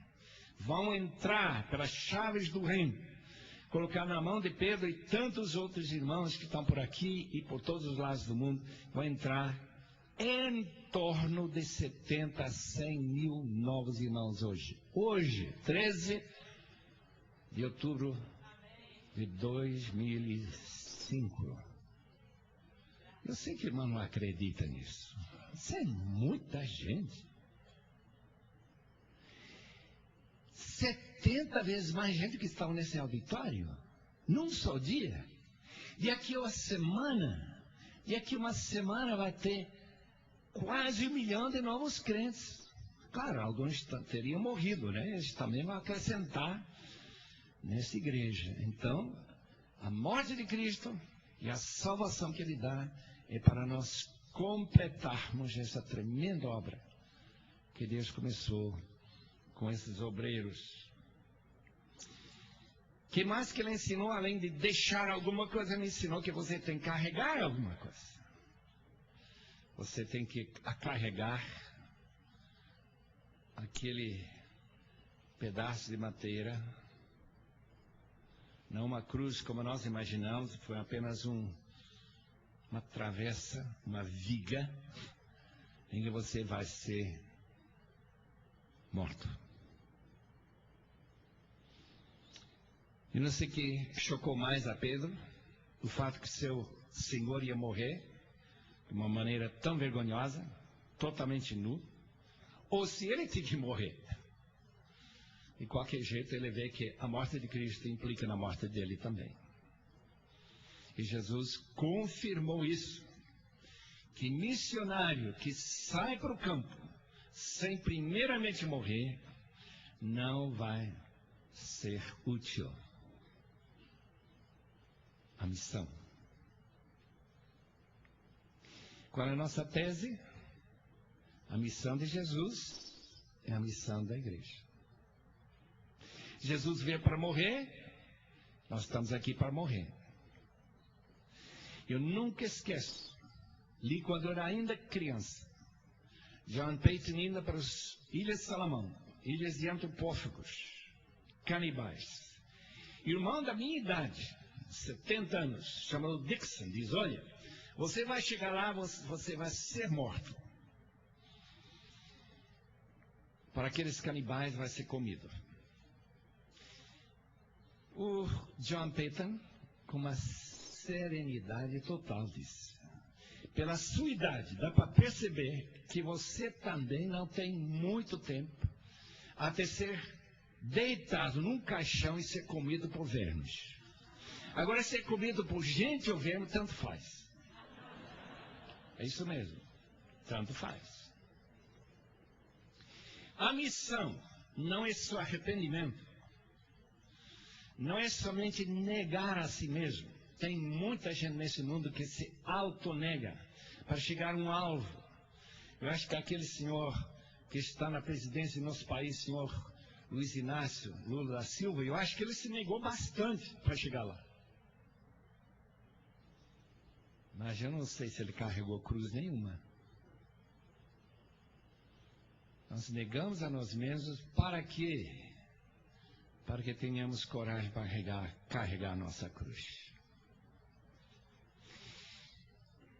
vão entrar pelas chaves do reino, colocar na mão de Pedro e tantos outros irmãos que estão por aqui e por todos os lados do mundo, vão entrar em torno de 70 a 100 mil novos irmãos hoje. Hoje, 13 de outubro de 2005. Eu sei que o irmão não acredita nisso. Isso é muita gente. 70 vezes mais gente que estava nesse auditório, num só dia. E aqui uma semana vai ter quase 1 milhão de novos crentes. Claro, alguns teriam morrido, né? Eles também vão acrescentar nessa igreja. Então, a morte de Cristo e a salvação que Ele dá é para nós completarmos essa tremenda obra que Deus começou com esses obreiros. O que mais que Ele ensinou, além de deixar alguma coisa, Ele ensinou que você tem que carregar alguma coisa. Você tem que carregar aquele pedaço de madeira, não uma cruz como nós imaginamos, foi apenas uma travessa, uma viga, em que você vai ser morto. E não sei o que chocou mais a Pedro, o fato que seu Senhor ia morrer de uma maneira tão vergonhosa, totalmente nu, ou se ele tinha que morrer. De qualquer jeito, ele vê que a morte de Cristo implica na morte dele também. E Jesus confirmou isso, que missionário que sai para o campo sem primeiramente morrer, não vai ser útil à missão. Qual é a nossa tese? A missão de Jesus é a missão da igreja. Jesus veio para morrer, nós estamos aqui para morrer. Eu nunca esqueço, li quando eu era ainda criança, John Peyton indo para as Ilhas de Salomão, ilhas de antropófagos, canibais. Irmão da minha idade, 70 anos, chamado Dixon, diz, olha, você vai chegar lá, você vai ser morto. Para aqueles canibais vai ser comido. O John Peyton, com uma serenidade total, disse, pela sua idade, dá para perceber que você também não tem muito tempo até ser deitado num caixão e ser comido por vermes. Agora, ser comido por gente ou verme, tanto faz. É isso mesmo, tanto faz. A missão não é só arrependimento, não é somente negar a si mesmo. Tem muita gente nesse mundo que se autonega para chegar a um alvo. Eu acho que aquele senhor que está na presidência do nosso país, senhor Luiz Inácio Lula da Silva, eu acho que ele se negou bastante para chegar lá. Mas eu não sei se ele carregou cruz nenhuma. Nós negamos a nós mesmos para quê? Para que tenhamos coragem para carregar a nossa cruz.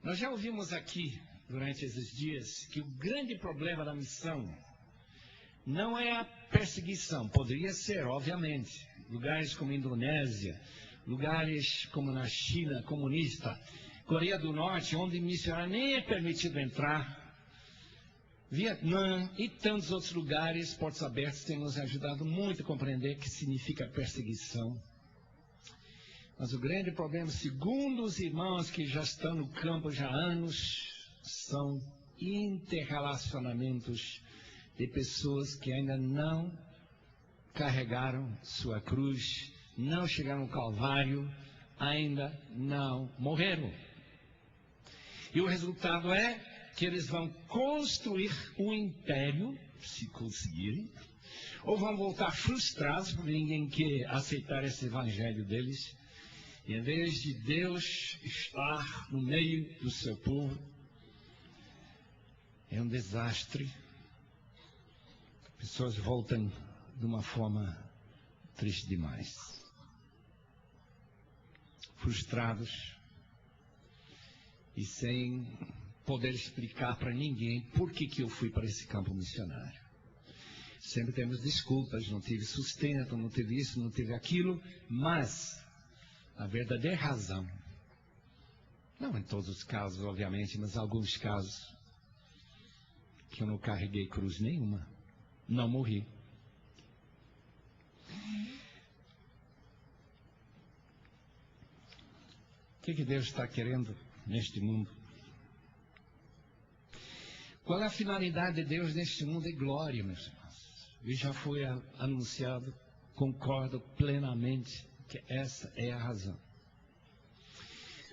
Nós já ouvimos aqui, durante esses dias, que o grande problema da missão não é a perseguição. Poderia ser, obviamente. Lugares como Indonésia, lugares como na China comunista, Coreia do Norte, onde missionário nem é permitido entrar, Vietnã e tantos outros lugares, portos abertos, têm nos ajudado muito a compreender o que significa perseguição. Mas o grande problema, segundo os irmãos que já estão no campo já há anos, são interrelacionamentos de pessoas que ainda não carregaram sua cruz, não chegaram ao Calvário, ainda não morreram. E o resultado é que eles vão construir um império, se conseguirem, ou vão voltar frustrados porque ninguém quer aceitar esse evangelho deles. E em vez de Deus estar no meio do seu povo, é um desastre. Pessoas voltam de uma forma triste demais. Frustrados e sem poder explicar para ninguém por que eu fui para esse campo missionário. Sempre temos desculpas, não tive sustento, não tive isso, não tive aquilo, mas a verdadeira razão, não em todos os casos, obviamente, mas em alguns casos, que eu não carreguei cruz nenhuma, não morri. O que Deus está querendo neste mundo? Qual é a finalidade de Deus neste mundo? É glória, meus irmãos. E já foi anunciado, concordo plenamente que essa é a razão.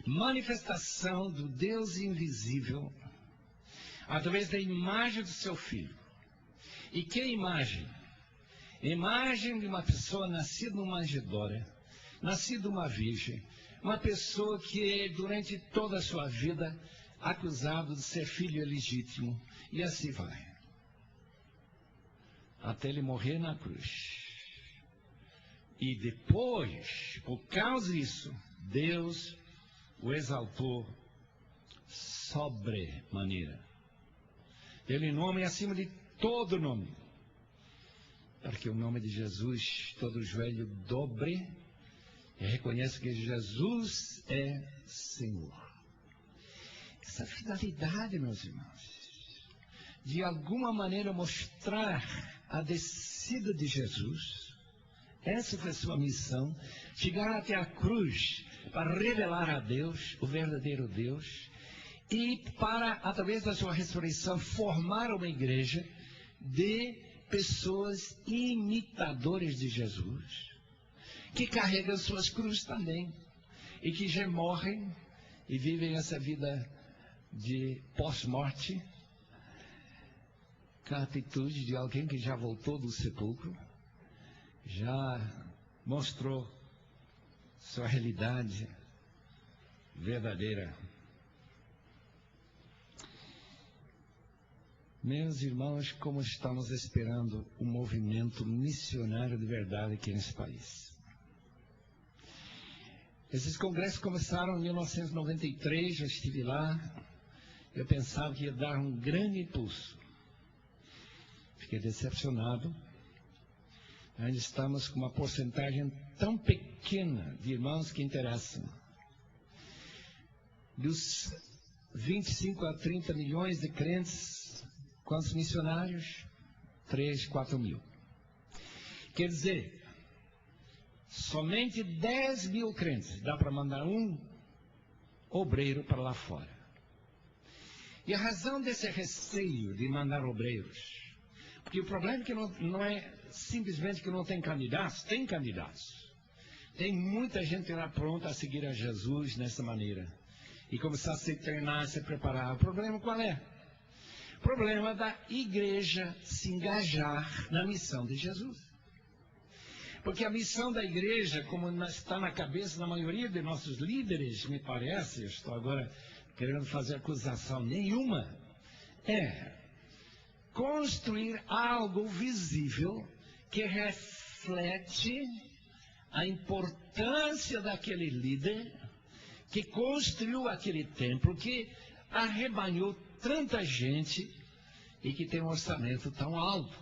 Manifestação do Deus invisível através da imagem do seu Filho. E que imagem? Imagem de uma pessoa nascida numa manjedoura, nascida uma virgem, uma pessoa que durante toda a sua vida acusado de ser filho ilegítimo, e assim vai. Até ele morrer na cruz. E depois, por causa disso, Deus o exaltou sobremaneira. Deu-lhe nome acima de todo nome. Para que o nome de Jesus, todo joelho dobre e reconheça que Jesus é Senhor. Essa finalidade, meus irmãos, de alguma maneira mostrar a descida de Jesus. Essa foi a sua missão, chegar até a cruz para revelar a Deus, o verdadeiro Deus, e para, através da sua ressurreição, formar uma igreja de pessoas imitadores de Jesus, que carregam suas cruzes também, e que já morrem e vivem essa vida de pós-morte, com a atitude de alguém que já voltou do sepulcro, já mostrou sua realidade verdadeira. Meus irmãos, como estamos esperando um movimento missionário de verdade aqui nesse país. Esses congressos começaram em 1993, eu estive lá, eu pensava que ia dar um grande impulso. Fiquei decepcionado. Ainda estamos com uma porcentagem tão pequena de irmãos que interessam. Dos 25 a 30 milhões de crentes, quantos missionários? 3, 4 mil. Quer dizer, somente 10 mil crentes dá para mandar um obreiro para lá fora. E a razão desse receio de mandar obreiros, porque o problema é que não é simplesmente que não tem candidatos, tem candidatos. Tem muita gente lá pronta a seguir a Jesus nessa maneira. E começar a se treinar, a se preparar. O problema qual é? O problema da igreja se engajar na missão de Jesus. Porque a missão da igreja, como está na cabeça da maioria de nossos líderes, me parece, eu estou agora querendo fazer acusação nenhuma, é construir algo visível que reflete a importância daquele líder que construiu aquele templo, que arrebanhou tanta gente e que tem um orçamento tão alto.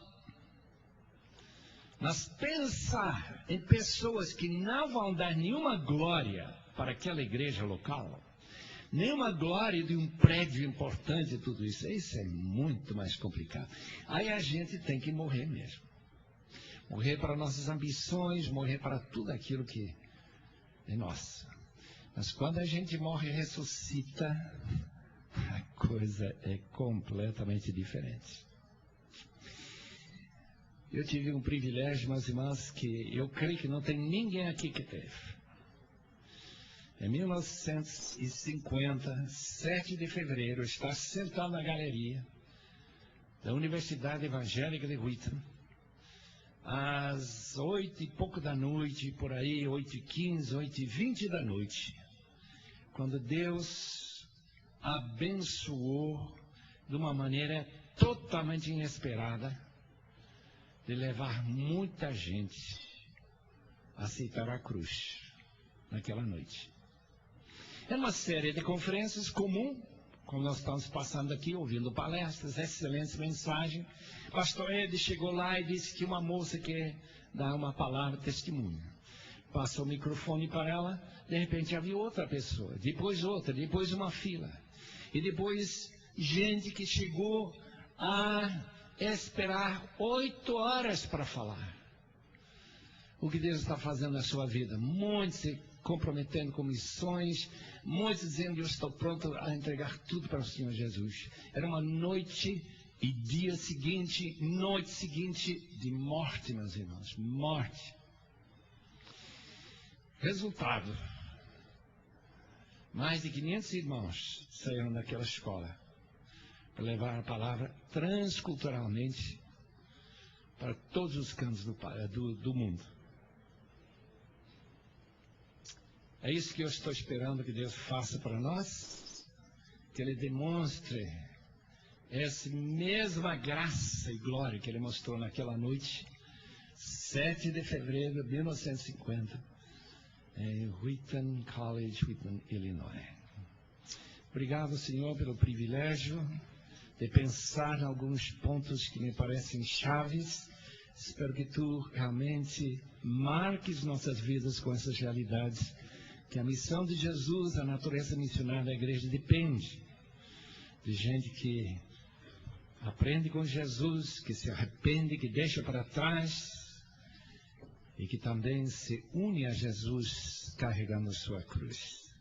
Mas pensar em pessoas que não vão dar nenhuma glória para aquela igreja local, nenhuma glória de um prédio importante e tudo isso, isso é muito mais complicado. Aí a gente tem que morrer mesmo. Morrer para nossas ambições, morrer para tudo aquilo que é nosso. Mas quando a gente morre e ressuscita, a coisa é completamente diferente. Eu tive um privilégio, meus irmãos, que eu creio que não tem ninguém aqui que teve. Em 1950, 7 de fevereiro, eu estava sentado na galeria da Universidade Evangélica de Wheaton, às 8 e pouco da noite, por aí, 8h15, 8h20 da noite, quando Deus abençoou de uma maneira totalmente inesperada. de levar muita gente a aceitar a cruz naquela noite. É uma série de conferências comum, como nós estamos passando aqui, ouvindo palestras, excelentes mensagens. Pastor Ed chegou lá e disse que uma moça quer dar uma palavra de testemunho. Passou o microfone para ela, de repente havia outra pessoa, depois outra, depois uma fila. E depois gente que chegou a esperar 8 horas para falar. O que Deus está fazendo na sua vida? Muitos se comprometendo com missões, muitos dizendo: eu estou pronto a entregar tudo para o Senhor Jesus. Era uma noite e dia seguinte, noite seguinte de morte, meus irmãos, morte. Resultado: mais de 500 irmãos saíram daquela escola para levar a palavra transculturalmente para todos os cantos do mundo. É isso que eu estou esperando que Deus faça para nós, que Ele demonstre essa mesma graça e glória que Ele mostrou naquela noite, 7 de fevereiro de 1950, em Wheaton College, Wheaton, Illinois. Obrigado, Senhor, pelo privilégio de pensar em alguns pontos que me parecem chaves. Espero que Tu realmente marques nossas vidas com essas realidades, que a missão de Jesus, a natureza missionária da igreja, depende de gente que aprende com Jesus, que se arrepende, que deixa para trás e que também se une a Jesus carregando a sua cruz.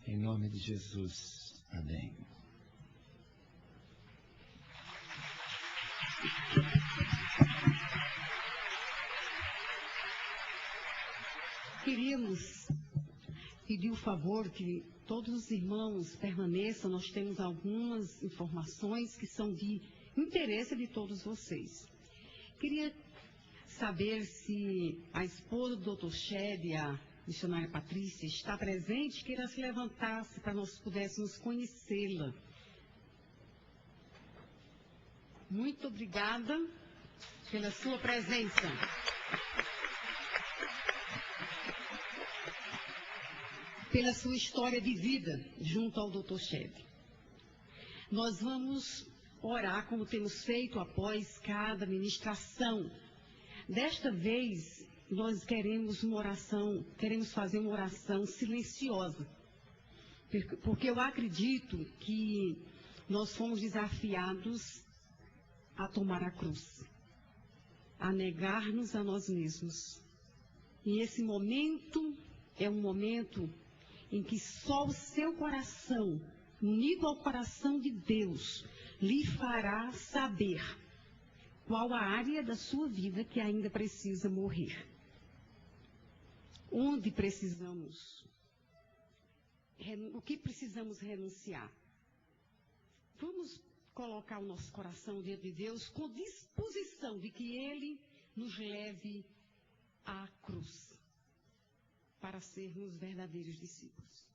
Em nome de Jesus. Amém. Queríamos pedir o favor que todos os irmãos permaneçam. Nós temos algumas informações que são de interesse de todos vocês. Queria saber se a esposa do Dr. Shed, a missionária Patrícia, está presente, queira se levantar-se para nós pudéssemos conhecê-la. Muito obrigada pela sua presença. Pela sua história de vida junto ao Dr. Shed. Nós vamos orar como temos feito após cada ministração. Desta vez, nós queremos fazer uma oração silenciosa. Porque eu acredito que nós fomos desafiados a tomar a cruz, a negar-nos a nós mesmos. E esse momento é um momento em que só o seu coração, unido ao coração de Deus, lhe fará saber qual a área da sua vida que ainda precisa morrer. O que precisamos renunciar? Vamos colocar o nosso coração diante de Deus com disposição de que Ele nos leve à cruz, para sermos verdadeiros discípulos.